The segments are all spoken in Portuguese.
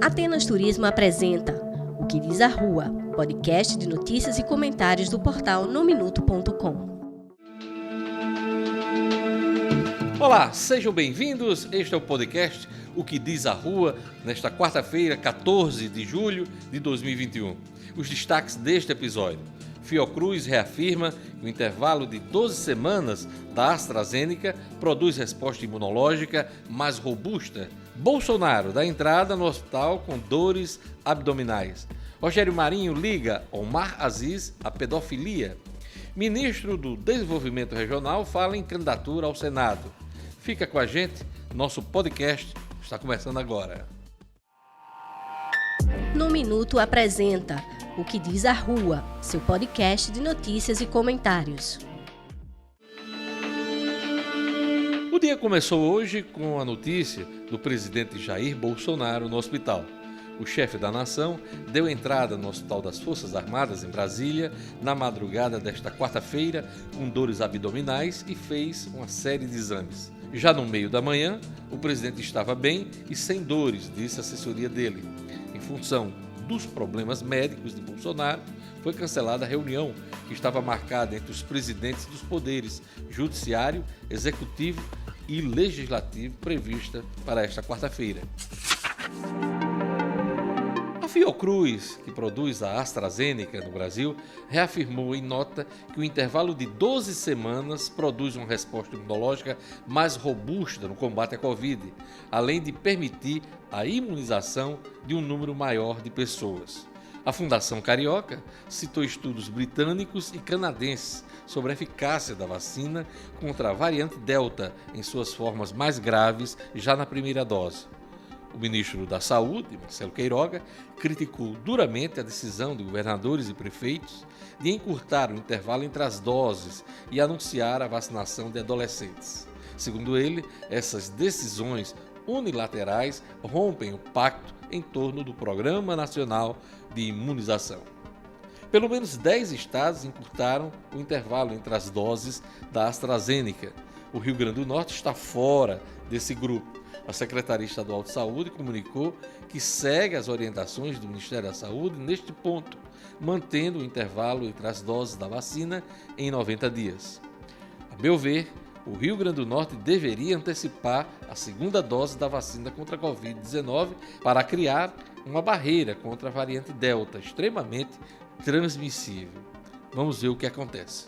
Atenas Turismo apresenta O que diz a Rua, podcast de notícias e comentários do portal nominuto.com. Olá, sejam bem-vindos. Este é o podcast O que diz a Rua, nesta quarta-feira, 14 de julho de 2021. Os destaques deste episódio. Fiocruz reafirma que o intervalo de 12 semanas da AstraZeneca produz resposta imunológica mais robusta. Bolsonaro dá entrada no hospital com dores abdominais. Rogério Marinho liga Omar Aziz à pedofilia. Ministro do Desenvolvimento Regional fala em candidatura ao Senado. Fica com a gente, nosso podcast está começando agora. No Minuto apresenta O que diz a Rua, seu podcast de notícias e comentários. O dia começou hoje com a notícia do presidente Jair Bolsonaro no hospital. O chefe da nação deu entrada no Hospital das Forças Armadas, em Brasília, na madrugada desta quarta-feira, com dores abdominais e fez uma série de exames. Já no meio da manhã, o presidente estava bem e sem dores, disse a assessoria dele. Em função dos problemas médicos de Bolsonaro, foi cancelada a reunião que estava marcada entre os presidentes dos poderes judiciário, executivo e legislativo prevista para esta quarta-feira. A Fiocruz, que produz a AstraZeneca no Brasil, reafirmou em nota que o intervalo de 12 semanas produz uma resposta imunológica mais robusta no combate à Covid, além de permitir a imunização de um número maior de pessoas. A Fundação Carioca citou estudos britânicos e canadenses sobre a eficácia da vacina contra a variante Delta em suas formas mais graves já na primeira dose. O ministro da Saúde, Marcelo Queiroga, criticou duramente a decisão de governadores e prefeitos de encurtar o intervalo entre as doses e anunciar a vacinação de adolescentes. Segundo ele, essas decisões unilaterais rompem o pacto em torno do Programa Nacional de Imunização. Pelo menos 10 estados encurtaram o intervalo entre as doses da AstraZeneca. O Rio Grande do Norte está fora desse grupo. A Secretaria Estadual de Saúde comunicou que segue as orientações do Ministério da Saúde neste ponto, mantendo o intervalo entre as doses da vacina em 90 dias. A meu ver, o Rio Grande do Norte deveria antecipar a segunda dose da vacina contra a Covid-19 para criar uma barreira contra a variante Delta, extremamente transmissível. Vamos ver o que acontece.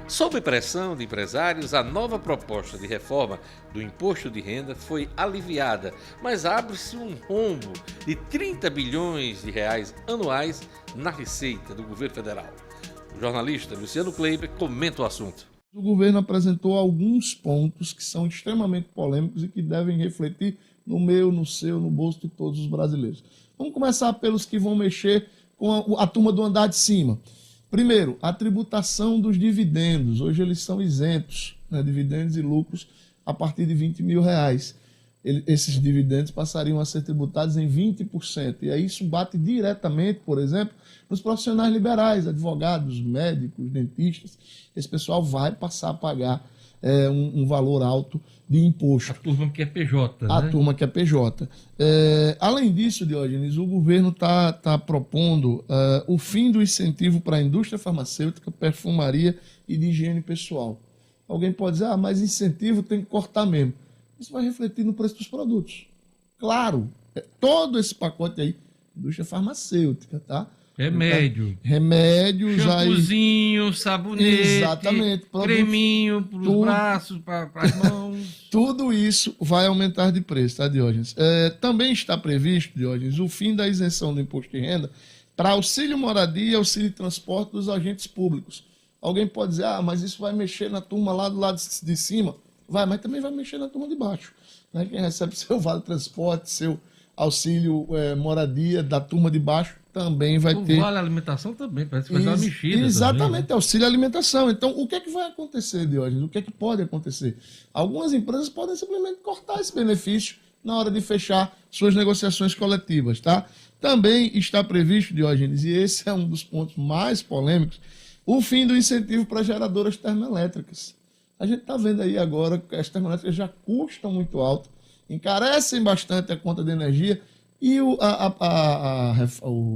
Sob pressão de empresários, a nova proposta de reforma do imposto de renda foi aliviada, mas abre-se um rombo de 30 bilhões de reais anuais na receita do governo federal. O jornalista Luciano Kleiber comenta o assunto. O governo apresentou alguns pontos que são extremamente polêmicos e que devem refletir no meu, no seu, no bolso de todos os brasileiros. Vamos começar pelos que vão mexer com a turma do andar de cima. Primeiro, a tributação dos dividendos. Hoje eles são isentos, né, dividendos e lucros a partir de R$20 mil. Esses dividendos passariam a ser tributados em 20%. E aí isso bate diretamente, por exemplo, nos profissionais liberais, advogados, médicos, dentistas. Esse pessoal vai passar a pagar um valor alto de imposto. A turma que é PJ, né? A turma que é PJ. Além disso, Diógenes, o governo está propondo o fim do incentivo para a indústria farmacêutica, perfumaria e de higiene pessoal. Alguém pode dizer, mas incentivo tem que cortar mesmo. Isso vai refletir no preço dos produtos. Claro, todo esse pacote aí, indústria farmacêutica, tá? Remédios, shampoozinho, sabonete, exatamente, creminho para os braços, para as mãos. Tudo isso vai aumentar de preço, tá, Diógenes? Também está previsto, Diógenes, o fim da isenção do imposto de renda para auxílio moradia e auxílio transporte dos agentes públicos. Alguém pode dizer, mas isso vai mexer na turma lá do lado de cima. Vai, mas também vai mexer na turma de baixo. Né? Quem recebe seu vale transporte, seu auxílio moradia da turma de baixo também vai ter. O vale alimentação também, parece que vai dar uma mexida. Exatamente, também, né? Auxílio alimentação. Então, o que é que vai acontecer, Diógenes? O que é que pode acontecer? Algumas empresas podem simplesmente cortar esse benefício na hora de fechar suas negociações coletivas, tá? Também está previsto, Diógenes, e esse é um dos pontos mais polêmicos, o fim do incentivo para geradoras termoelétricas. A gente está vendo aí agora que as termoelétricas já custam muito alto encarecem bastante a conta de energia e o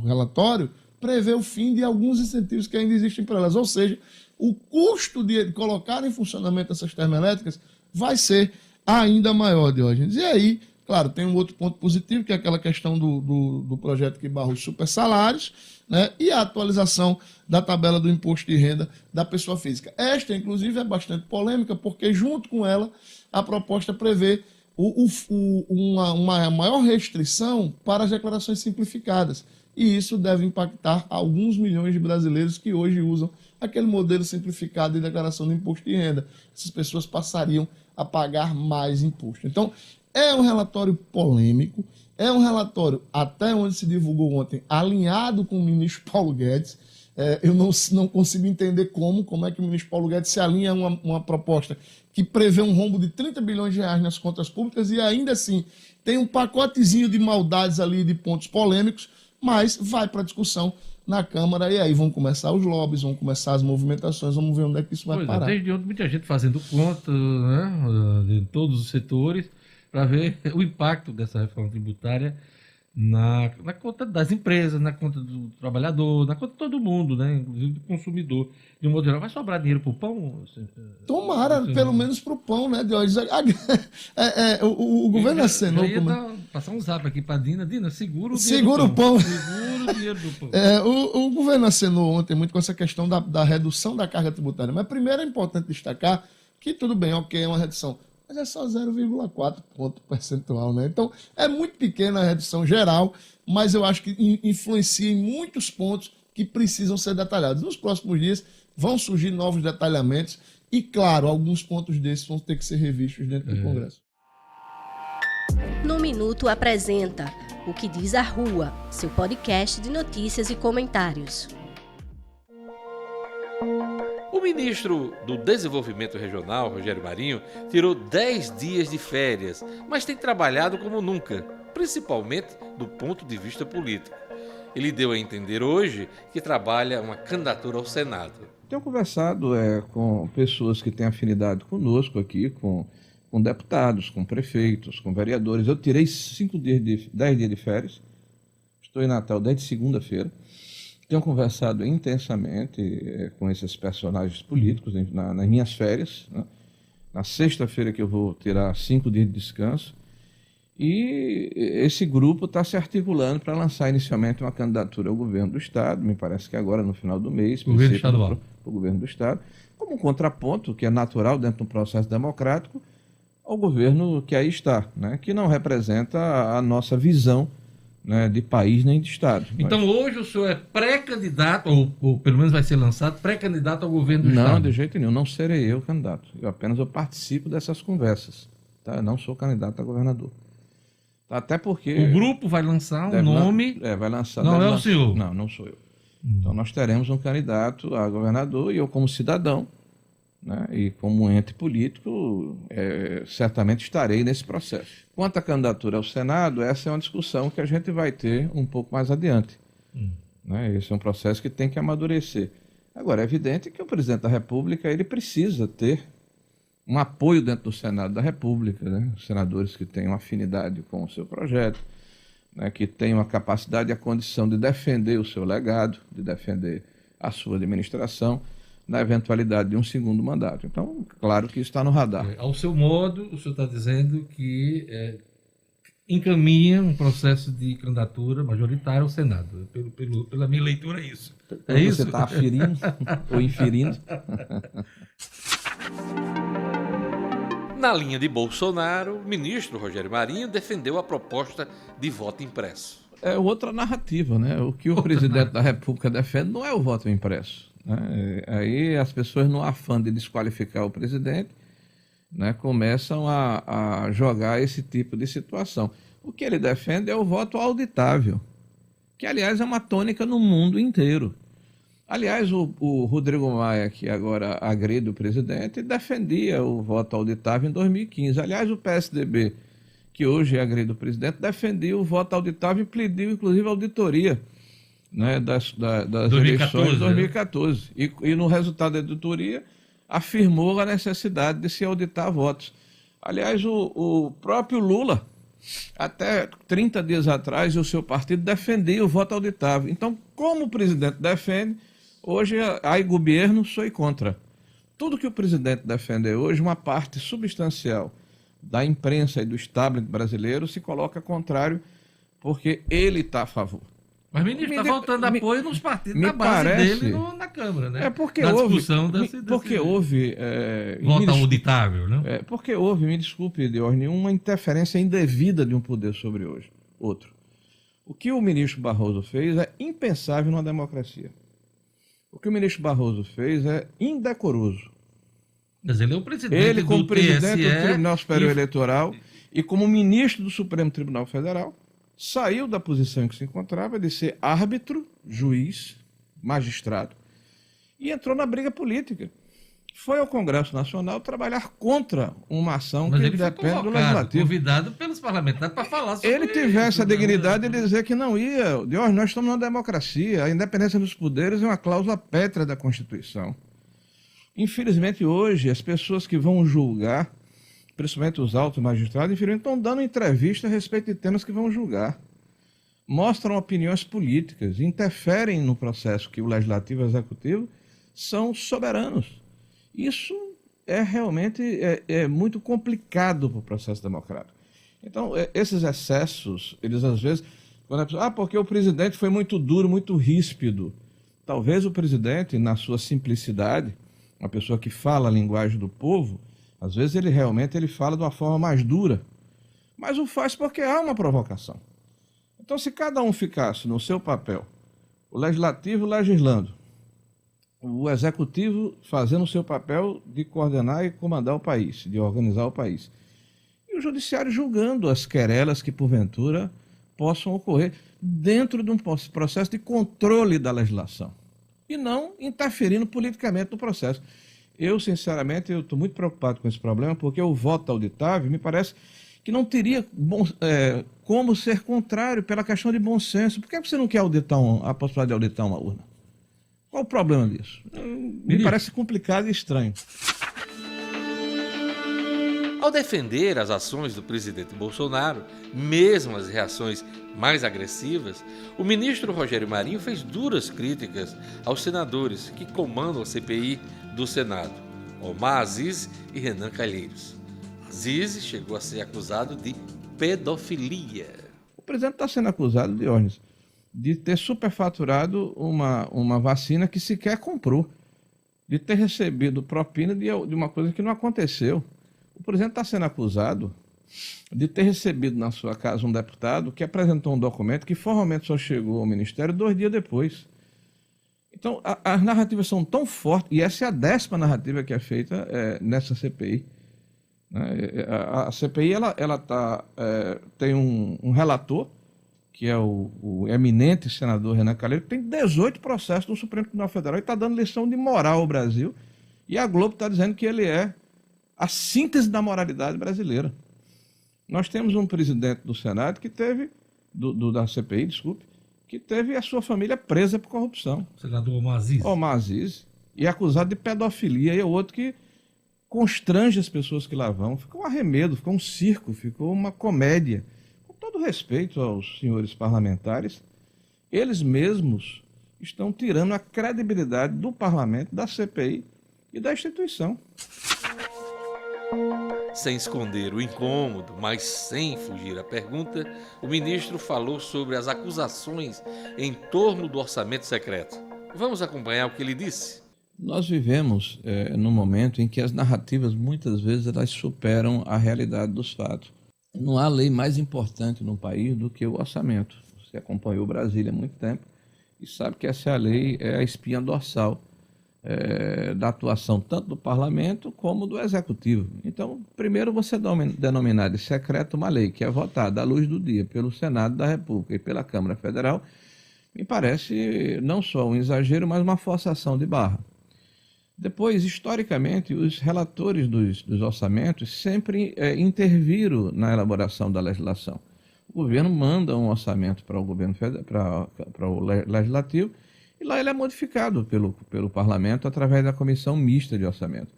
relatório prevê o fim de alguns incentivos que ainda existem para elas. Ou seja, o custo de colocar em funcionamento essas termoelétricas vai ser ainda maior, Diógenes. E aí, claro, tem um outro ponto positivo, que é aquela questão do projeto que barra os super salários, né, e a atualização da tabela do imposto de renda da pessoa física. Esta, inclusive, é bastante polêmica, porque junto com ela, a proposta prevê uma maior restrição para as declarações simplificadas. E isso deve impactar alguns milhões de brasileiros que hoje usam aquele modelo simplificado de declaração do imposto de renda. Essas pessoas passariam a pagar mais imposto. Então, é um relatório polêmico, é um relatório, até onde se divulgou ontem, alinhado com o ministro Paulo Guedes. Eu não consigo entender como é que o ministro Paulo Guedes se alinha a uma proposta que prevê um rombo de 30 bilhões de reais nas contas públicas e ainda assim tem um pacotezinho de maldades ali, de pontos polêmicos, mas vai para discussão na Câmara e aí vão começar os lobbies, vão começar as movimentações, vamos ver onde é que isso vai parar. Desde ontem muita gente fazendo conta, né, de todos os setores para ver o impacto dessa reforma tributária na conta das empresas, na conta do trabalhador, na conta de todo mundo, né? Inclusive do consumidor. De um modo geral, vai sobrar dinheiro para o pão? Tomara, pelo menos para o pão, né, Diógenes? O governo acenou... Passar um zap aqui para Dina. Dina, segura o dinheiro segura do pão. O pão. Segura o dinheiro do pão. O governo acenou ontem muito com essa questão da redução da carga tributária. Mas primeiro é importante destacar que tudo bem, ok, é uma redução, mas é só 0,4 ponto percentual, né? Então, é muito pequena a redução geral, mas eu acho que influencia em muitos pontos que precisam ser detalhados. Nos próximos dias vão surgir novos detalhamentos e, claro, alguns pontos desses vão ter que ser revistos dentro do Congresso. No Minuto apresenta O que diz a Rua, seu podcast de notícias e comentários. O ministro do Desenvolvimento Regional, Rogério Marinho, tirou 10 dias de férias, mas tem trabalhado como nunca, principalmente do ponto de vista político. Ele deu a entender hoje que trabalha uma candidatura ao Senado. Tenho conversado com pessoas que têm afinidade conosco aqui, com deputados, com prefeitos, com vereadores. Eu tirei 10 dias de férias, estou em Natal desde segunda-feira. Tenho conversado intensamente com esses personagens políticos nas minhas férias, né? Na sexta-feira que eu vou tirar 5 dias de descanso. E esse grupo está se articulando para lançar inicialmente uma candidatura ao governo do Estado, me parece que agora no final do mês. Governo estadual. Para o governo do Estado, como um contraponto que é natural dentro do processo democrático ao governo que aí está, né? Que não representa a nossa visão, né, de país nem de Estado. Então hoje o senhor é pré-candidato, ou pelo menos vai ser lançado, pré-candidato ao governo do Estado? Não, de jeito nenhum, não serei eu candidato. Eu participo dessas conversas. Tá? Eu não sou candidato a governador. Até porque... O grupo vai lançar um nome... vai lançar... Não é o senhor? Não, não sou eu. Então nós teremos um candidato a governador e eu como cidadão, né, e como ente político, certamente estarei nesse processo. Quanto à candidatura ao Senado, essa é uma discussão que a gente vai ter um pouco mais adiante. Né? Esse é um processo que tem que amadurecer. Agora, é evidente que o presidente da República ele precisa ter um apoio dentro do Senado da República, né? Os senadores que tenham afinidade com o seu projeto, né? Que tenham a capacidade e a condição de defender o seu legado, de defender a sua administração, na eventualidade de um segundo mandato. Então, claro que isso está no radar. Ao seu modo, o senhor está dizendo que encaminha um processo de candidatura majoritária ao Senado. Pela minha leitura, é isso. É isso? Você está aferindo ou inferindo? Na linha de Bolsonaro, o ministro Rogério Marinho defendeu a proposta de voto impresso. É outra narrativa, né? O que o presidente da República defende não é o voto impresso. Né? Aí as pessoas, no afã de desqualificar o presidente, né, começam a jogar esse tipo de situação. O que ele defende é o voto auditável, que, aliás, é uma tônica no mundo inteiro. Aliás, o Rodrigo Maia, que agora agride o presidente, defendia o voto auditável em 2015. Aliás, o PSDB, que hoje agride o presidente, defendia o voto auditável e pediu, inclusive, auditoria, né, das 2014, eleições de 2014. E no resultado da auditoria afirmou a necessidade de se auditar votos. Aliás, o próprio Lula, até 30 dias atrás, o seu partido defendia o voto auditável. Então, como o presidente defende, hoje, aí governo, sou contra. Tudo que o presidente defende hoje, uma parte substancial da imprensa e do establishment brasileiro se coloca contrário, porque ele está a favor. Mas o ministro está faltando apoio nos partidos da base dele na Câmara, né? É porque na houve, discussão porque houve voto auditável, né? Porque houve, me desculpe, Diorne, uma interferência indevida de um poder sobre outro. O que o ministro Barroso fez é impensável numa democracia. O que o ministro Barroso fez é indecoroso. Mas ele é o presidente ele, como do presidente TSE, do Tribunal Superior Eleitoral e como ministro do Supremo Tribunal Federal, saiu da posição em que se encontrava de ser árbitro, juiz, magistrado, e entrou na briga política. Foi ao Congresso Nacional trabalhar contra uma ação que depende do Legislativo. Convidado pelos parlamentares para falar sobre ele tivesse a dignidade de dizer que não ia. Nós estamos numa democracia, a independência dos poderes é uma cláusula pétrea da Constituição. Infelizmente, hoje, as pessoas que vão julgar, principalmente os altos magistrados, infelizmente, estão dando entrevista a respeito de temas que vão julgar. Mostram opiniões políticas, interferem no processo que o Legislativo e o Executivo são soberanos. Isso é realmente muito complicado para o processo democrático. Então, esses excessos, eles às vezes... Quando a pessoa, porque o presidente foi muito duro, muito ríspido. Talvez o presidente, na sua simplicidade, uma pessoa que fala a linguagem do povo, às vezes ele fala de uma forma mais dura, mas o faz porque há uma provocação. Então, se cada um ficasse no seu papel, o legislativo legislando, o executivo fazendo o seu papel de coordenar e comandar o país, de organizar o país, e o judiciário julgando as querelas que, porventura, possam ocorrer dentro de um processo de controle da legislação, e não interferindo politicamente no processo. Eu, sinceramente, estou muito preocupado com esse problema, porque o voto auditável me parece que não teria como ser contrário pela questão de bom senso. Por que você não quer auditar a possibilidade de auditar uma urna? Qual o problema disso? Me parece complicado e estranho. Ao defender as ações do presidente Bolsonaro, mesmo as reações mais agressivas, o ministro Rogério Marinho fez duras críticas aos senadores que comandam a CPI do Senado, Omar Aziz e Renan Calheiros. Aziz chegou a ser acusado de pedofilia. O presidente está sendo acusado, Diógenes, de ter superfaturado uma vacina que sequer comprou, de ter recebido propina de uma coisa que não aconteceu. O presidente está sendo acusado de ter recebido na sua casa um deputado que apresentou um documento que formalmente só chegou ao Ministério 2 dias depois. Então, as narrativas são tão fortes, e essa é a 10ª narrativa que é feita nessa CPI. A CPI tem um relator, que é o eminente senador Renan Calheiros, que tem 18 processos no Supremo Tribunal Federal e está dando lição de moral ao Brasil. E a Globo está dizendo que ele é a síntese da moralidade brasileira. Nós temos um presidente do Senado que teve, da CPI, que teve a sua família presa por corrupção. O senador Omar Aziz. Omar Aziz, e acusado de pedofilia, e é outro que constrange as pessoas que lá vão. Ficou um arremedo, ficou um circo, ficou uma comédia. Com todo respeito aos senhores parlamentares, eles mesmos estão tirando a credibilidade do parlamento, da CPI e da instituição. Sem esconder o incômodo, mas sem fugir à pergunta, o ministro falou sobre as acusações em torno do orçamento secreto. Vamos acompanhar o que ele disse. Nós vivemos num momento em que as narrativas, muitas vezes, elas superam a realidade dos fatos. Não há lei mais importante no país do que o orçamento. Você acompanhou Brasília há muito tempo e sabe que essa lei é a espinha dorsal da atuação tanto do parlamento como do executivo. Então, primeiro você denominar de secreto uma lei que é votada à luz do dia pelo Senado da República e pela Câmara Federal, me parece não só um exagero, mas uma forçação de barra. Depois, historicamente, os relatores dos orçamentos sempre interviram na elaboração da legislação. O governo manda um orçamento para o legislativo, e lá ele é modificado pelo parlamento através da comissão mista de orçamento.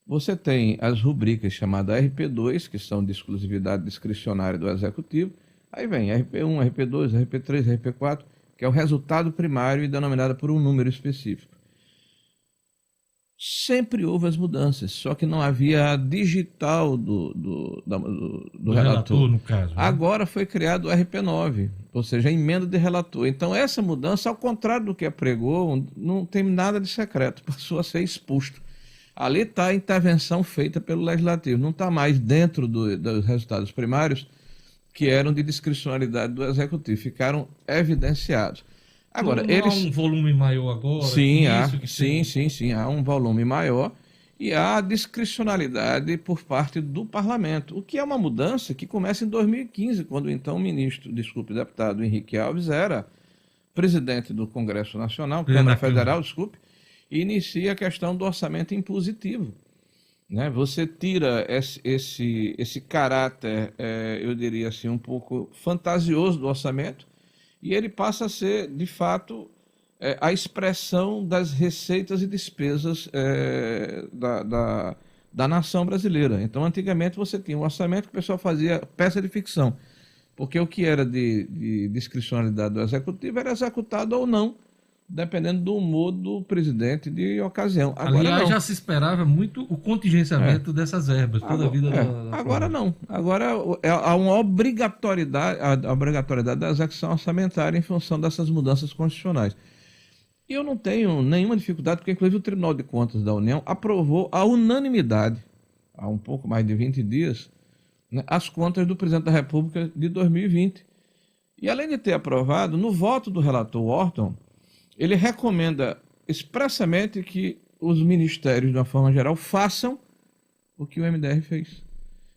Você tem as rubricas chamadas RP2, que são de exclusividade discricionária do Executivo. Aí vem RP1, RP2, RP3, RP4, que é o resultado primário e denominado por um número específico. Sempre houve as mudanças, só que não havia a digital do relator, no caso. Né? Agora foi criado o RP9, ou seja, a emenda de relator. Então essa mudança, ao contrário do que apregou, não tem nada de secreto, passou a ser exposto. Ali está a intervenção feita pelo Legislativo, não está mais dentro dos resultados primários que eram de discricionalidade do Executivo, ficaram evidenciados. Agora, há um volume maior agora? Sim, há um volume maior e há discricionalidade por parte do Parlamento, o que é uma mudança que começa em 2015, quando então o deputado Henrique Alves era presidente do Congresso Nacional, Câmara Federal, e inicia a questão do orçamento impositivo. Né? Você tira esse caráter, eu diria assim, um pouco fantasioso do orçamento, e ele passa a ser, de fato, a expressão das receitas e despesas da nação brasileira. Então, antigamente, você tinha um orçamento que o pessoal fazia peça de ficção, porque o que era de discricionalidade do Executivo era executado ou não, dependendo do humor do presidente de ocasião. Agora, aliás, não. Já se esperava muito o contingenciamento dessas verbas, toda a vida da agora não. Agora há uma obrigatoriedade da execução orçamentária em função dessas mudanças constitucionais. E eu não tenho nenhuma dificuldade, porque inclusive o Tribunal de Contas da União aprovou à unanimidade, há um pouco mais de 20 dias, né, as contas do Presidente da República de 2020. E além de ter aprovado, no voto do relator Orton, ele recomenda expressamente que os ministérios, de uma forma geral, façam o que o MDR fez.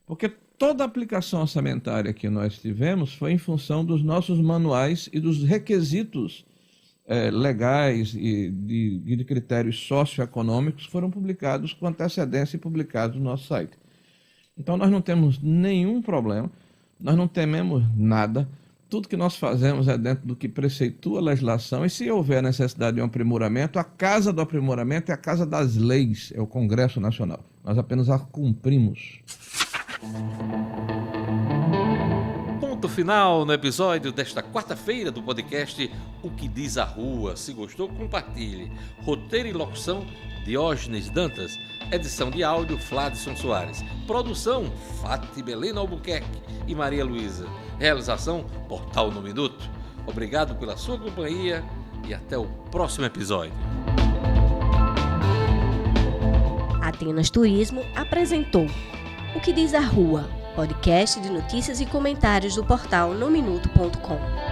Porque toda a aplicação orçamentária que nós tivemos foi em função dos nossos manuais e dos requisitos legais e de critérios socioeconômicos foram publicados com antecedência e publicados no nosso site. Então nós não temos nenhum problema, nós não tememos nada. Tudo que nós fazemos é dentro do que preceitua a legislação, e se houver necessidade de um aprimoramento, a casa do aprimoramento é a casa das leis, é o Congresso Nacional. Nós apenas a cumprimos. Ponto final no episódio desta quarta-feira do podcast O que Diz a Rua. Se gostou, compartilhe. Roteiro e locução, Diógenes Dantas. Edição de áudio, Fladson Soares. Produção, Fati Belena Albuquerque e Maria Luísa. Realização, Portal no Minuto. Obrigado pela sua companhia e até o próximo episódio. Atenas Turismo apresentou O que Diz a Rua, podcast de notícias e comentários do portal nominuto.com.